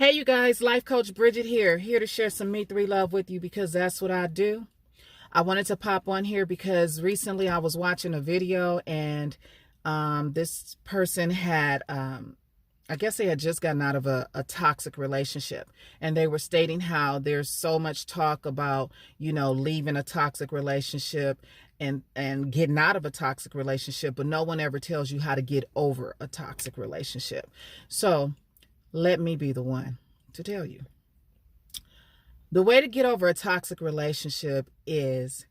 Hey, you guys, Life Coach Bridget here to share some Me 3 love with you because that's what I do. I wanted to pop on here because recently I was watching a video and this person had, I guess they had just gotten out of a toxic relationship, and they were stating how there's so much talk about, leaving a toxic relationship and getting out of a toxic relationship, but no one ever tells you how to get over a toxic relationship. So let me be the one to tell you. The way to get over a toxic relationship is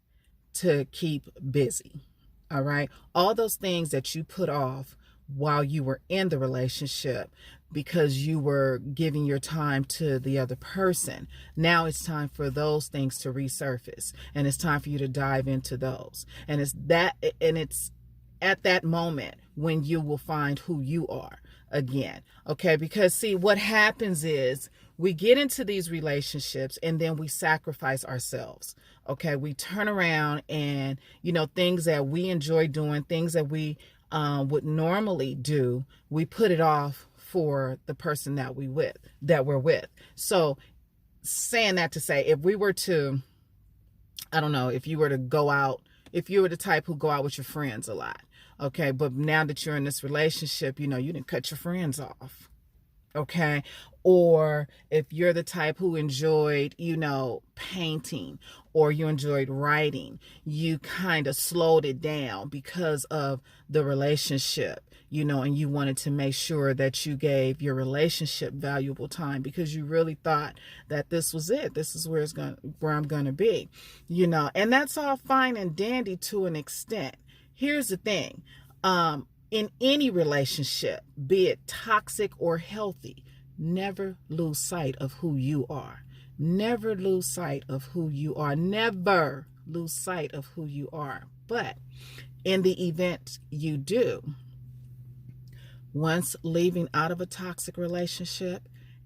to keep busy. All right. All those things that you put off while you were in the relationship because you were giving your time to the other person. Now it's time for those things to resurface, and it's time for you to dive into those. And it's at that moment when you will find who you are again. Okay. Because see, what happens is we get into these relationships and then we sacrifice ourselves. Okay. We turn around and, things that we enjoy doing, things that we would normally do, we put it off for the person that we're with. So saying that to say, if we were to, I don't know, if you were to go out, if you were the type who go out with your friends a lot, okay, but now that you're in this relationship, you didn't cut your friends off, okay? Or if you're the type who enjoyed, painting, or you enjoyed writing, you kind of slowed it down because of the relationship, and you wanted to make sure that you gave your relationship valuable time because you really thought that this was it. This is where I'm going to be, and that's all fine and dandy to an extent. Here's the thing. In any relationship, be it toxic or healthy, never lose sight of who you are. Never lose sight of who you are. Never lose sight of who you are. But in the event you do, once leaving out of a toxic relationship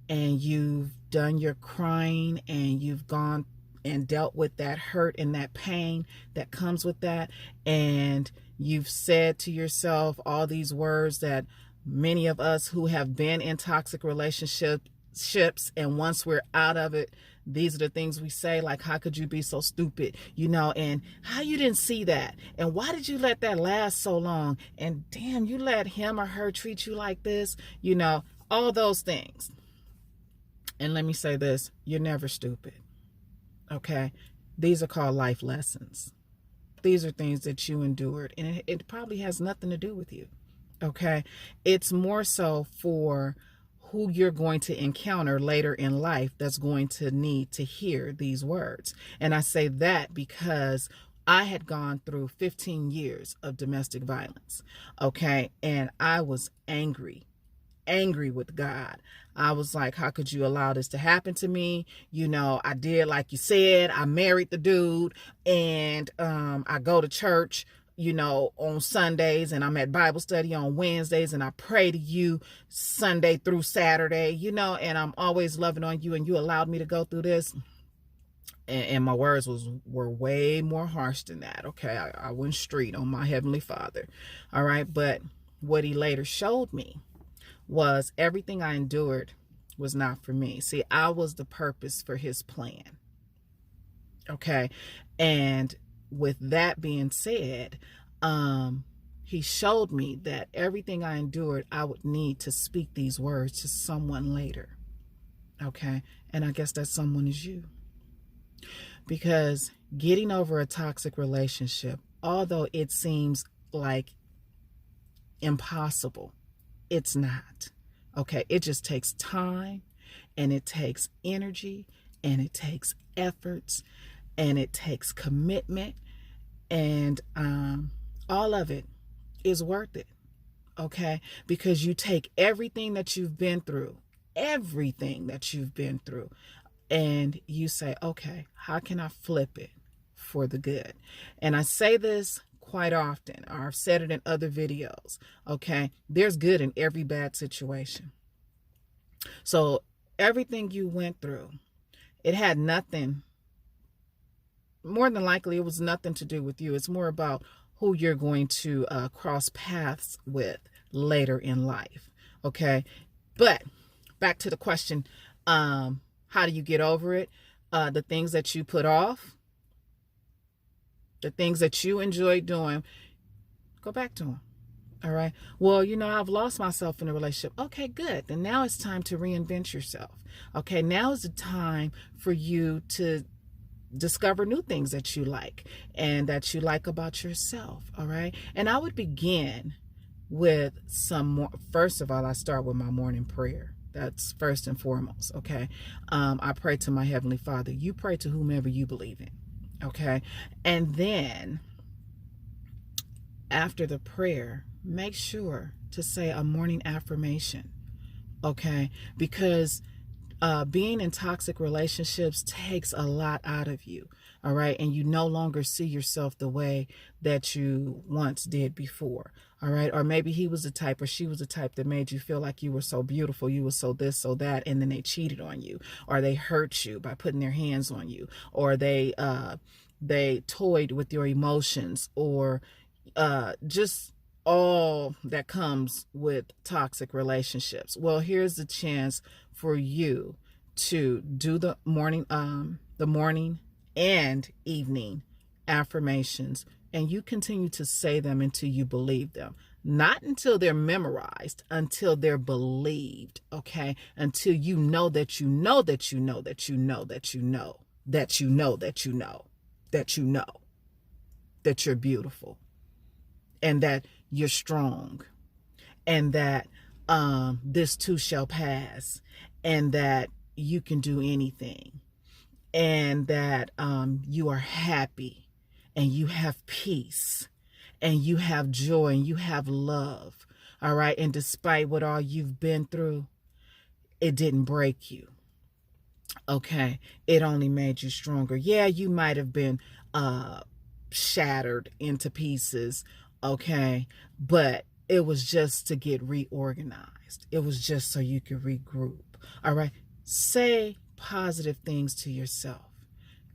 and you've done your crying and you've gone and dealt with that hurt and that pain that comes with that, and you've said to yourself all these words that many of us who have been in toxic relationships, and once we're out of it, these are the things we say, like, how could you be so stupid, and how you didn't see that, and why did you let that last so long, and damn, you let him or her treat you like this, all those things. And let me say this, you're never stupid, okay? These are called life lessons. These are things that you endured, and it probably has nothing to do with you, okay? It's more so for who you're going to encounter later in life that's going to need to hear these words. And I say that because I had gone through 15 years of domestic violence, okay? And I was angry with God. I was like, how could you allow this to happen to me? I did like you said, I married the dude, and I go to church, on Sundays, and I'm at Bible study on Wednesdays, and I pray to you Sunday through Saturday, and I'm always loving on you, and you allowed me to go through this. And my words were way more harsh than that, okay? I went street on my Heavenly Father, all right? But what he later showed me was everything I endured was not for me. See, I was the purpose for his plan, okay? And with that being said, he showed me that everything I endured, I would need to speak these words to someone later, okay? And I guess that someone is you. Because getting over a toxic relationship, although it seems like impossible, it's not, okay? It just takes time, and it takes energy, and it takes efforts, and it takes commitment, and all of it is worth it, okay? Because you take everything that you've been through, and you say, okay, how can I flip it for the good? And I say this quite often, or I've said it in other videos, okay? There's good in every bad situation. So everything you went through, it had nothing, more than likely, it was nothing to do with you. It's more about who you're going to cross paths with later in life, okay? But back to the question How do you get over it? The things that you put off, the things that you enjoy doing, go back to them. All right. Well, I've lost myself in a relationship. Okay, good. Then now it's time to reinvent yourself. Okay. Now is the time for you to discover new things that you like and that you like about yourself. All right. And I would begin with some more. First of all, I start with my morning prayer. That's first and foremost. Okay. I pray to my Heavenly Father. You pray to whomever you believe in. Okay. And then after the prayer, make sure to say a morning affirmation. Okay. Because being in toxic relationships takes a lot out of you. All right. And you no longer see yourself the way that you once did before. All right. Or maybe he was the type or she was the type that made you feel like you were so beautiful. You were so this, so that. And then they cheated on you, or they hurt you by putting their hands on you, or they toyed with your emotions, or just all that comes with toxic relationships. Well, here's the chance for you to do the morning and evening affirmations, and you continue to say them until you believe them. Not until they're memorized, until they're believed. Okay. Until you know that you know that you know that you know that you know that you know that you know that you know that you're beautiful, and that you're strong, and that this too shall pass, and that you can do anything, and that you are happy, and you have peace, and you have joy, and you have love. All right. And despite what all you've been through, it didn't break you. Okay. It only made you stronger. Yeah, you might have been shattered into pieces. Okay. But it was just to get reorganized. It was just so you could regroup. All right. Say positive things to yourself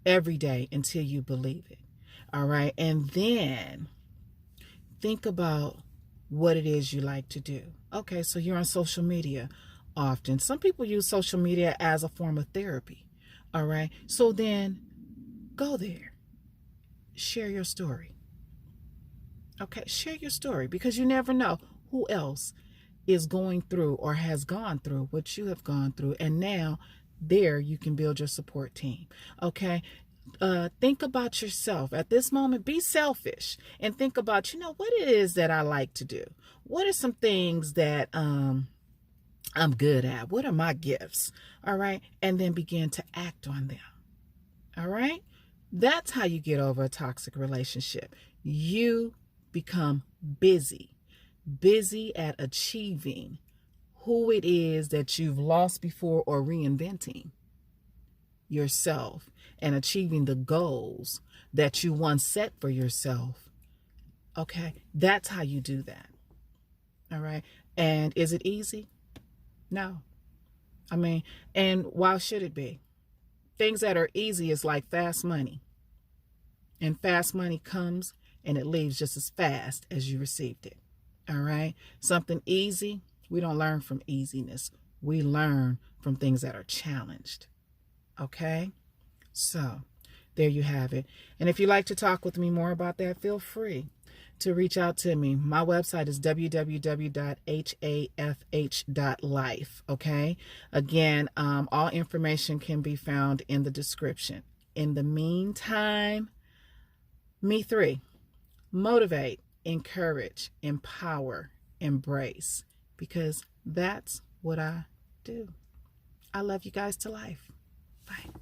every day until you believe it. All right. And then think about what it is you like to do. Okay. So you're on social media often. Some people use social media as a form of therapy. All right. So then go there. Share your story. Okay. Share your story, because you never know who else is going through or has gone through what you have gone through. And now there you can build your support team. Okay. Think about yourself at this moment. Be selfish and think about, what it is that I like to do. What are some things that I'm good at? What are my gifts? All right. And then begin to act on them. All right. That's how you get over a toxic relationship. You become busy at achieving who it is that you've lost before, or reinventing yourself and achieving the goals that you once set for yourself. Okay. That's how you do that. All right. And is it easy? No. I mean, and why should it be? Things that are easy is like fast money. And fast money comes and it leaves just as fast as you received it. All right. Something easy, we don't learn from easiness. We learn from things that are challenged. Okay. So there you have it. And if you'd like to talk with me more about that, feel free to reach out to me. My website is www.hafh.life. Okay. Again, all information can be found in the description. In the meantime, me three: motivate, encourage, empower, embrace, because that's what I do. I love you guys to life. Bye.